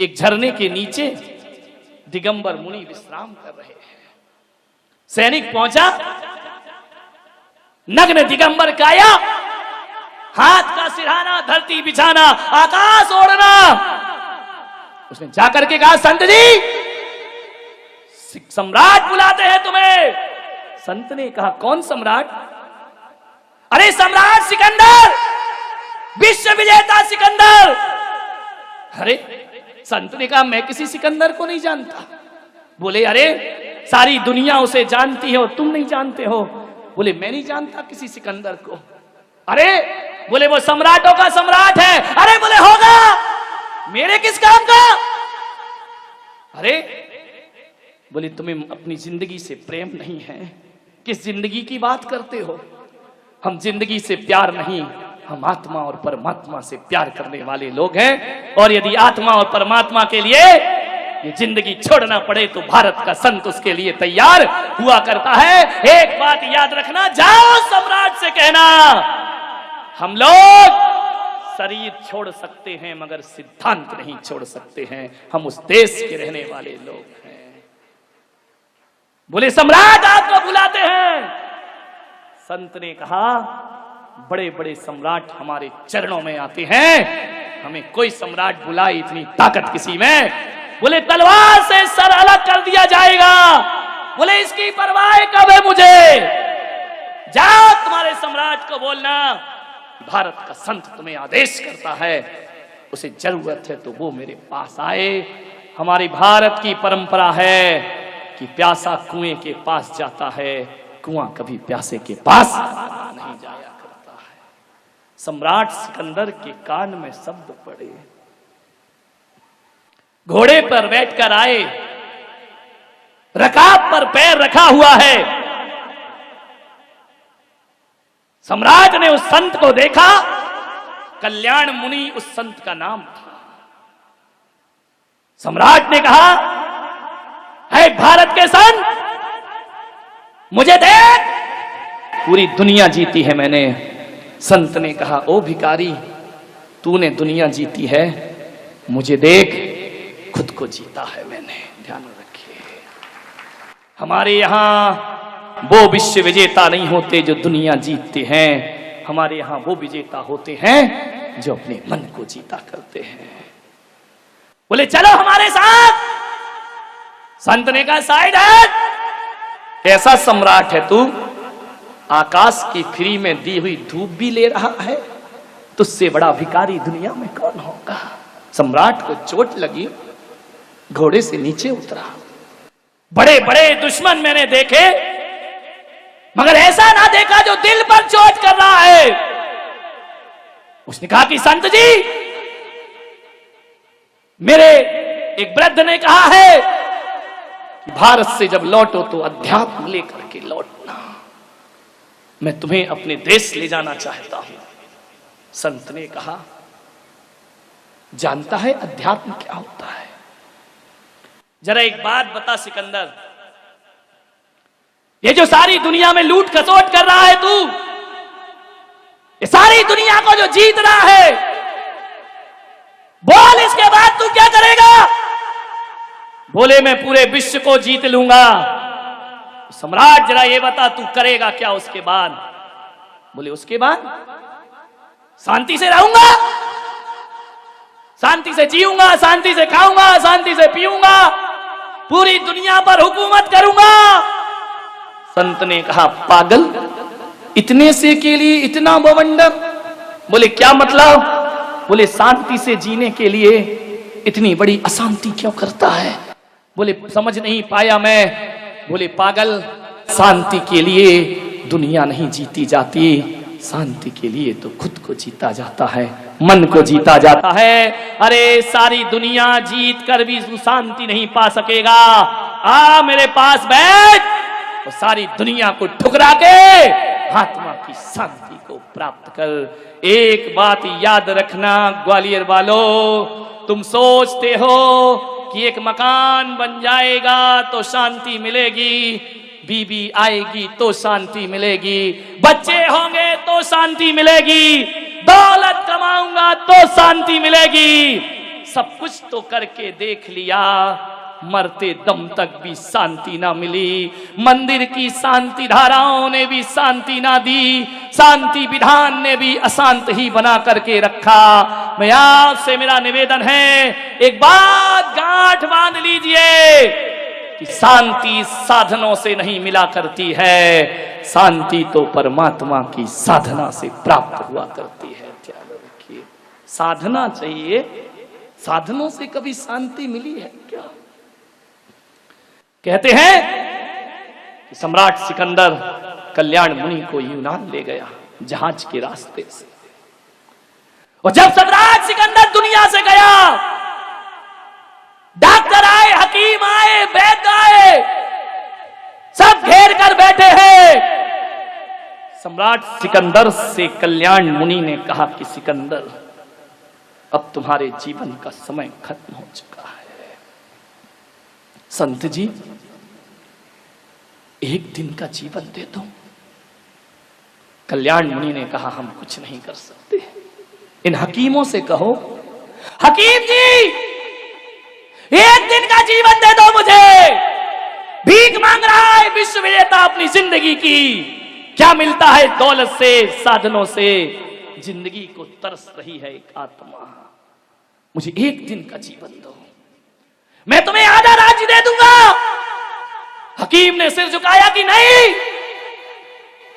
एक झरने के नीचे दिगंबर मुनि विश्राम कर रहे हैं। सैनिक पहुंचा, नग्न दिगंबर काया, हाथ का सिरहाना, धरती बिछाना, आकाश ओढ़ना। उसने जाकर के कहा, संत जी सम्राट बुलाते हैं तुम्हें। संत ने कहा, कौन सम्राट? अरे सम्राट सिकंदर, विश्व विजेता सिकंदर। अरे संत ने कहा, मैं किसी सिकंदर को नहीं जानता। बोले, अरे सारी दुनिया उसे जानती है और तुम नहीं जानते हो। बोले, मैं नहीं जानता किसी सिकंदर को। अरे बोले, वो सम्राटों का सम्राट है। अरे बोले, होगा, मेरे किस काम का? अरे बोले, तुम्हें अपनी जिंदगी से प्रेम नहीं है। किस जिंदगी की बात करते हो? हम जिंदगी से प्यार नहीं, हम आत्मा और परमात्मा से प्यार करने वाले लोग हैं। और यदि आत्मा और परमात्मा के लिए ये जिंदगी छोड़ना पड़े तो भारत का संत उसके लिए तैयार हुआ करता है। एक बात याद रखना, जाओ सम्राट से कहना, हम लोग शरीर छोड़ सकते हैं मगर सिद्धांत नहीं छोड़ सकते हैं। हम उस देश के रहने वाले लोग हैं। बोले, सम्राट आपको बुलाते हैं। संत ने कहा, बड़े बड़े सम्राट हमारे चरणों में आते हैं, हमें कोई सम्राट बुलाए इतनी ताकत किसी में। बोले, तलवार से सर अलग कर दिया जाएगा। बोले, इसकी परवाह कब है मुझे? जाओ तुम्हारे सम्राट को बोलना, भारत का संत तुम्हें आदेश करता है, उसे जरूरत है तो वो मेरे पास आए। हमारी भारत की परंपरा है कि प्यासा कुएं के पास जाता है, कुआं कभी प्यासे के पास नहीं जाया करता है। सम्राट सिकंदर के कान में शब्द पड़े। घोड़े पर बैठकर आए, रकाब पर पैर रखा हुआ है। सम्राट ने उस संत को देखा, कल्याण मुनि उस संत का नाम था। सम्राट ने कहा, है भारत के संत, मुझे देख, पूरी दुनिया जीती है मैंने। संत ने कहा, ओ भिखारी, तूने दुनिया जीती है, मुझे देख, खुद को जीता है मैंने। ध्यान रखिए, हमारे यहां वो विश्व विजेता नहीं होते जो दुनिया जीतते हैं, हमारे यहां वो विजेता होते हैं जो अपने मन को जीता करते हैं। बोले, चलो हमारे साथ। संत ने कहा, साइड हट, कैसा सम्राट है तू? आकाश की फ्री में दी हुई धूप भी ले रहा है, तुझसे बड़ा भिखारी दुनिया में कौन होगा? सम्राट को चोट लगी, घोड़े से नीचे उतरा। बड़े बड़े दुश्मन मैंने देखे, मगर ऐसा ना देखा जो दिल पर चोट कर रहा है। उसने कहा कि संत जी, मेरे एक वृद्ध ने कहा है कि भारत से जब लौटो तो अध्यात्म लेकर के लौटना। मैं तुम्हें अपने देश ले जाना चाहता हूं। संत ने कहा, जानता है अध्यात्म क्या होता है? जरा एक बात बता सिकंदर, ये जो सारी दुनिया में लूट खसोट कर रहा है तू, ये सारी दुनिया को जो जीत रहा है, बोल इसके बाद तू क्या करेगा? बोले, मैं पूरे विश्व को जीत लूंगा। सम्राट जरा ये बता, तू करेगा क्या उसके बाद? बोले, उसके बाद शांति से रहूंगा, शांति से जीऊंगा, शांति से खाऊंगा, शांति से पीऊंगा, पूरी दुनिया पर हुकूमत करूंगा। संत ने कहा, पागल, इतने से के लिए इतना बवंडर? बोले, क्या मतलब? बोले, शांति से जीने के लिए इतनी बड़ी अशांति क्यों करता है? बोले, समझ नहीं पाया मैं। बोले, पागल, शांति के लिए दुनिया नहीं जीती जाती, शांति के लिए तो खुद को जीता जाता है, मन को जीता जाता है। अरे सारी दुनिया जीत कर भी शांति नहीं पा सकेगा। आ मेरे पास बैठ, तो सारी दुनिया को ठुकरा के आत्मा की शांति को प्राप्त कर। एक बात याद रखना ग्वालियर वालों, तुम सोचते हो कि एक मकान बन जाएगा तो शांति मिलेगी, बीबी आएगी तो शांति मिलेगी, बच्चे होंगे तो शांति मिलेगी, दौलत कमाऊंगा तो शांति मिलेगी। सब कुछ तो करके देख लिया, मरते दम तक भी शांति ना मिली। मंदिर की शांति धाराओं ने भी शांति ना दी, शांति विधान ने भी अशांत ही बना करके रखा। मैं आपसे मेरा निवेदन है, एक बात गांठ बांध लीजिए कि शांति साधनों से नहीं मिला करती है, शांति तो परमात्मा की साधना से प्राप्त हुआ करती है। ध्यान रखिए, साधना चाहिए, साधनों से कभी शांति मिली है क्या? कहते हैं कि सम्राट सिकंदर कल्याण मुनि को यूनान ले गया जहाज के रास्ते से, और जब सम्राट सिकंदर दुनिया से गया, डॉक्टर आए, हकीम आए, वैद्य आए, सब घेर कर बैठे हैं। सम्राट सिकंदर से कल्याण मुनि ने कहा कि सिकंदर, अब तुम्हारे जीवन का समय खत्म हो चुका है। संत जी, एक दिन का जीवन दे दो। कल्याण मुनि ने कहा, हम कुछ नहीं कर सकते, इन हकीमों से कहो, हकीम जी एक दिन का जीवन दे दो मुझे, भीख मांग रहा है विश्व विजेता अपनी जिंदगी की। क्या मिलता है दौलत से, साधनों से? जिंदगी को तरस रही है एक आत्मा, मुझे एक दिन का जीवन दो, मैं तुम्हें आधा राज्य दे दूंगा। हकीम ने सिर झुकाया कि नहीं,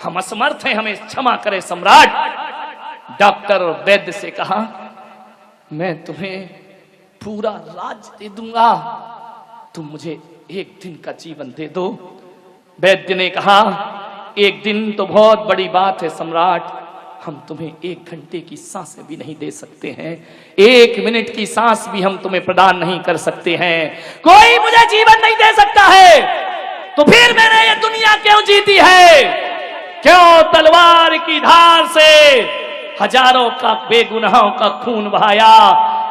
हम असमर्थ हैं, हमें क्षमा करें सम्राट। डॉक्टर और वैद्य से कहा, मैं तुम्हें पूरा राज्य दे दूंगा, तुम मुझे एक दिन का जीवन दे दो। वैद्य ने कहा, एक दिन तो बहुत बड़ी बात है सम्राट, हम तुम्हें 1 घंटे की सांसें भी नहीं दे सकते हैं, 1 मिनट की सांस भी हम तुम्हें प्रदान नहीं कर सकते हैं। कोई मुझे जीवन नहीं दे सकता है, तो फिर मैंने ये दुनिया क्यों जीती है? क्यों तलवार की धार से हजारों का बेगुनाहों का खून बहाया?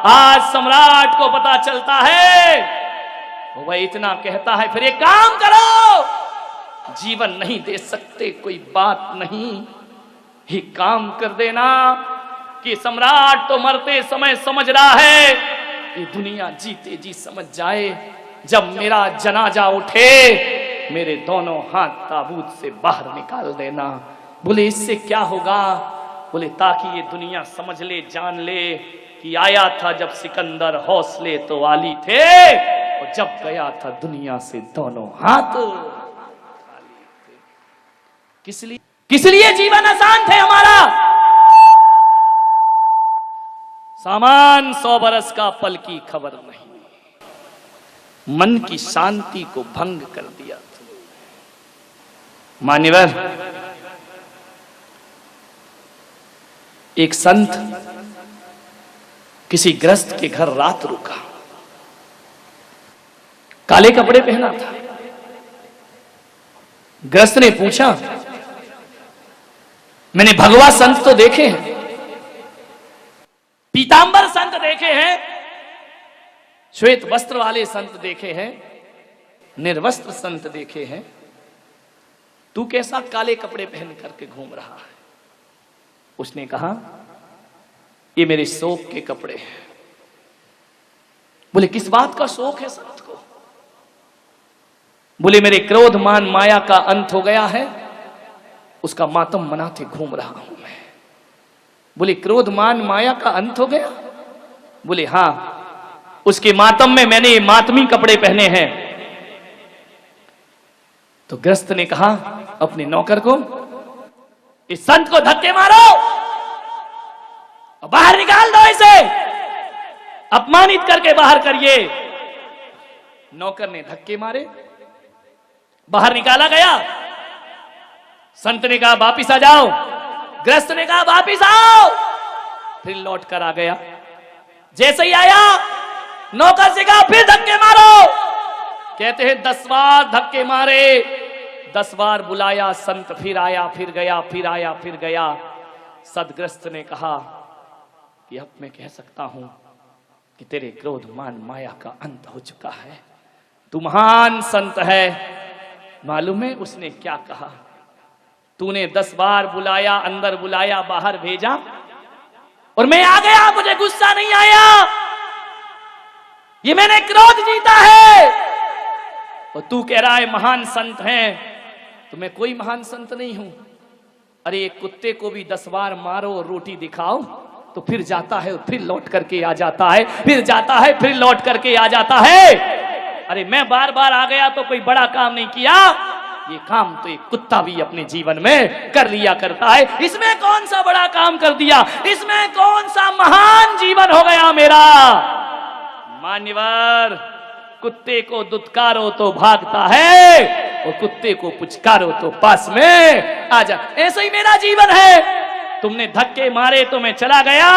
आज सम्राट को पता चलता है, वह इतना कहता है, फिर एक काम करो, जीवन नहीं दे सकते कोई बात नहीं, ही काम कर देना कि सम्राट तो मरते समय समझ रहा है, ये दुनिया जीते जी समझ जाए, जब मेरा जनाजा उठे मेरे दोनों हाथ ताबूत से बाहर निकाल देना। बोले इससे क्या होगा? बोले ताकि ये दुनिया समझ ले, जान ले कि आया था जब सिकंदर हौसले तो वाली थे, और जब गया था दुनिया से दोनों हाथ खाली थे। किस लिए जीवन आसान थे हमारा? सामान 100 बरस का, पल की खबर नहीं, मन की शांति को भंग कर दिया। मान्यवर, एक संत किसी ग्रस्त के घर रात रुका, काले कपड़े पहना था। ग्रस्त ने पूछा, मैंने भगवा संत तो देखे हैं, पीतांबर संत देखे हैं, श्वेत वस्त्र वाले संत देखे हैं, निर्वस्त्र संत देखे हैं, तू कैसा काले कपड़े पहन करके घूम रहा है? उसने कहा, ये मेरे शोक के कपड़े हैं। बोले किस बात का शोक है संत को? बोले मेरे क्रोध मान माया का अंत हो गया है, उसका मातम मनाते घूम रहा हूं मैं। बोले क्रोध मान माया का अंत हो गया? बोले हां, उसके मातम में मैंने ये मातमी कपड़े पहने हैं। तो ग्रस्त ने कहा अपने नौकर को, इस संत को धक्के मारो और बाहर निकाल दो इसे, अपमानित करके बाहर करिए। नौकर ने धक्के मारे, बाहर निकाला गया। संत ने कहा वापिस आ जाओ, ग्रस्त ने कहा वापिस आओ, फिर लौट कर आ गया। जैसे ही आया, नौकर से कहा फिर धक्के मारो। कहते हैं 10 बार धक्के मारे, 10 बार बुलाया, संत फिर आया, फिर गया, फिर आया, फिर गया। सदग्रस्त ने कहा कि अब मैं कह सकता हूं कि तेरे क्रोध मान माया का अंत हो चुका है, तू महान संत है। मालूम है उसने क्या कहा? तूने 10 बार बुलाया, अंदर बुलाया, बाहर भेजा, और मैं आ गया, मुझे गुस्सा नहीं आया। ये मैंने क्रोध जीता है। और तू कह रहा है महान संत है, तो मैं कोई महान संत नहीं हूं। अरे एक कुत्ते को भी 10 बार मारो और रोटी दिखाओ तो फिर जाता है, फिर लौट करके आ जाता है, फिर जाता है, फिर लौट करके आ जाता है। अरे मैं बार बार आ गया तो कोई बड़ा काम नहीं किया, ये काम तो एक कुत्ता भी अपने जीवन में कर लिया करता है। इसमें कौन सा बड़ा काम कर दिया, इसमें कौन सा महान जीवन हो गया मेरा। मान्यवर, कुत्ते को दुत्कारो तो भागता है और कुत्ते को पुचकारो तो पास में आ जा। ऐसा ही मेरा जीवन है। तुमने धक्के मारे तो मैं चला गया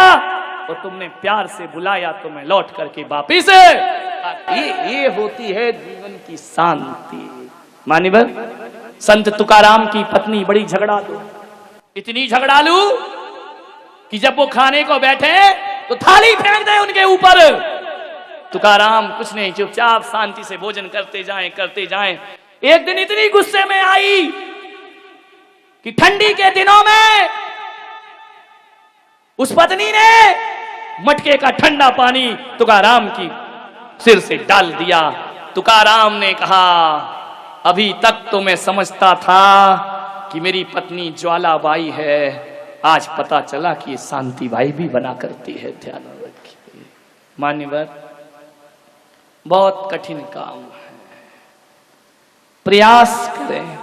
और तुमने प्यार से बुलाया तो मैं लौट करके वापिस। ये होती है जीवन की शांति। मान्यवर, संत तुकाराम की पत्नी बड़ी झगड़ालू, इतनी झगड़ालू कि जब वो खाने को बैठे तो थाली फेंक दे उनके ऊपर। तुकाराम कुछ नहीं, चुपचाप शांति से भोजन करते जाएं। एक दिन इतनी गुस्से में आई कि ठंडी के दिनों में उस पत्नी ने मटके का ठंडा पानी तुकाराम की सिर से डाल दिया। तुकाराम ने कहा, अभी तक तो मैं समझता था कि मेरी पत्नी ज्वालाबाई है, आज पता चला कि ये शांतिबाई भी बना करती है। ध्यान रखिए मान्यवर, बहुत कठिन काम है, प्रयास करें।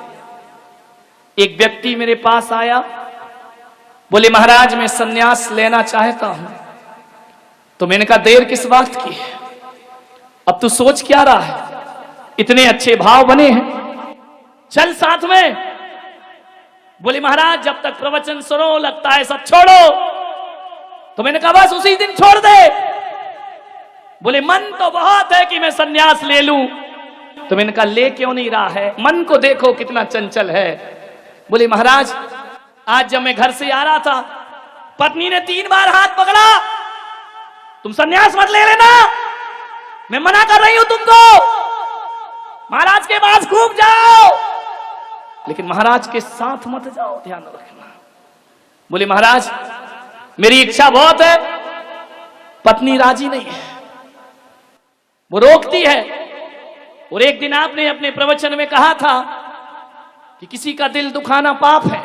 एक व्यक्ति मेरे पास आया, बोले महाराज मैं सन्यास लेना चाहता हूं। तो मैंने कहा देर किस बात की है, अब तू सोच क्या रहा है, इतने अच्छे भाव बने हैं, चल साथ में। बोले महाराज जब तक प्रवचन सुनो लगता है सब छोड़ो। तो मैंने कहा बस उसी दिन छोड़ दे। बोले मन तो बहुत है कि मैं सन्यास ले लूं। तो मैंने कहा ले क्यों नहीं रहा है, मन को देखो कितना चंचल है। बोले महाराज आज जब मैं घर से आ रहा था, पत्नी ने 3 बार हाथ पकड़ा, तुम सन्यास मत ले लेना, मैं मना कर रही हूं तुमको, महाराज के पास खूब जाओ, लेकिन महाराज के साथ मत जाओ, ध्यान रखना। बोले महाराज मेरी इच्छा बहुत है, पत्नी राजी नहीं है, वो रोकती है। और एक दिन आपने अपने प्रवचन में कहा था कि किसी का दिल दुखाना पाप है,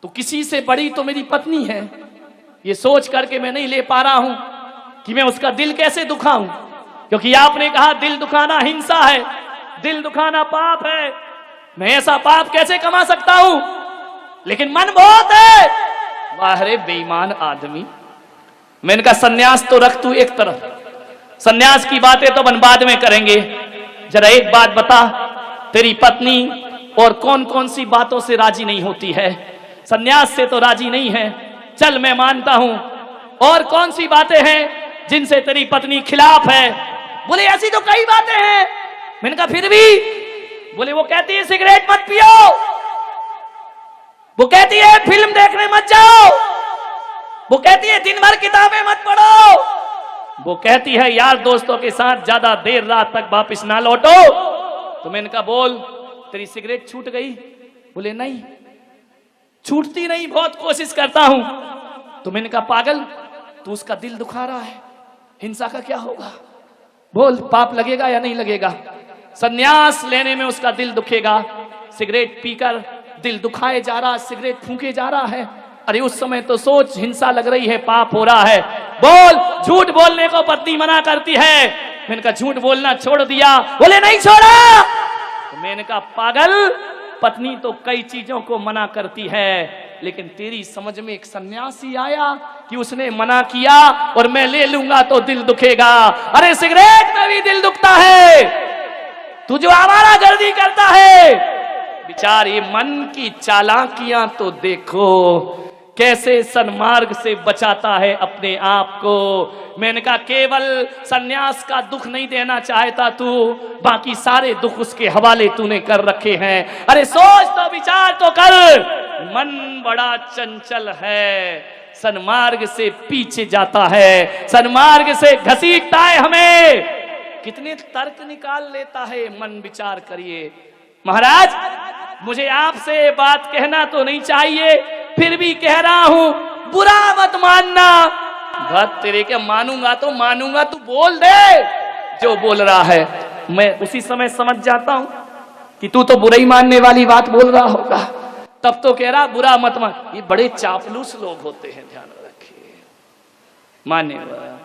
तो किसी से बड़ी तो मेरी पत्नी है। ये सोच करके मैं नहीं ले पा रहा हूं कि मैं उसका दिल कैसे दुखाऊं, क्योंकि आपने कहा दिल दुखाना हिंसा है, दिल दुखाना पाप है, मैं ऐसा पाप कैसे कमा सकता हूं, लेकिन मन बहुत है। वाह रे बेईमान आदमी। मैंने कहा सन्यास तो रख तू एक तरफ, सन्यास की बातें तो अपन बाद में करेंगे, जरा एक बात बता, तेरी पत्नी और कौन कौन सी बातों से राजी नहीं होती है, सन्यास से तो राजी नहीं है, चल मैं मानता हूं, और कौन सी बातें हैं जिनसे तेरी पत्नी खिलाफ है। बोले ऐसी तो कई बातें हैं। मैंने कहा फिर भी, बोले वो कहती है सिगरेट मत पियो, वो कहती है फिल्म देखने मत जाओ, वो कहती है दिन भर किताबें मत पढ़ो, वो कहती है यार दोस्तों के साथ ज्यादा देर रात तक वापस ना लौटो। तो मैंने कहा बोल तेरी सिगरेट छूट गई? बोले नहीं छूटती नहीं, बहुत कोशिश करता हूं। तो मैंने कहा पागल, तू उसका दिल दुखा रहा है, हिंसा का क्या होगा, बोल पाप लगेगा या नहीं लगेगा? सन्यास लेने में उसका दिल दुखेगा, सिगरेट पीकर दिल दुखाए जा रहा, सिगरेट फूंके जा रहा है। अरे उस समय तो सोच, हिंसा लग रही है, पाप हो रहा है। बोल, झूठ बोलने को पत्नी मना करती है। मैंने कहा झूठ बोलना छोड़ दिया? बोले नहीं छोड़ा। तो मैंने कहा पागल, पत्नी तो कई चीजों को मना करती है, लेकिन तेरी समझ में एक सन्यासी आया कि उसने मना किया और मैं ले लूंगा तो दिल दुखेगा। अरे सिगरेट में भी दिल दुखता है, तू जो आवारा गर्दी करता है। विचार, ये मन की चालाकियां तो देखो, कैसे सन्मार्ग से बचाता है अपने आप को। मैंने कहा केवल सन्यास का दुख नहीं देना चाहता तू, बाकी सारे दुख उसके हवाले तूने कर रखे हैं। अरे सोच तो, विचार तो कर, मन बड़ा चंचल है, सन्मार्ग से पीछे जाता है, सन्मार्ग से घसीटता है हमें। कितने तर्क निकाल लेता है मन, विचार करिए। महाराज मुझे आपसे बात कहना तो नहीं चाहिए, फिर भी कह रहा हूं, बुरा मत मानना, बात तेरे के मानूंगा तो मानूंगा, तू बोल दे जो बोल रहा है। मैं उसी समय समझ जाता हूं कि तू तो बुराई मानने वाली बात बोल रहा होगा, तब तो कह रहा बुरा मत मान। ये बड़े चापलूस लोग होते हैं, ध्यान रखिए। मान्यवर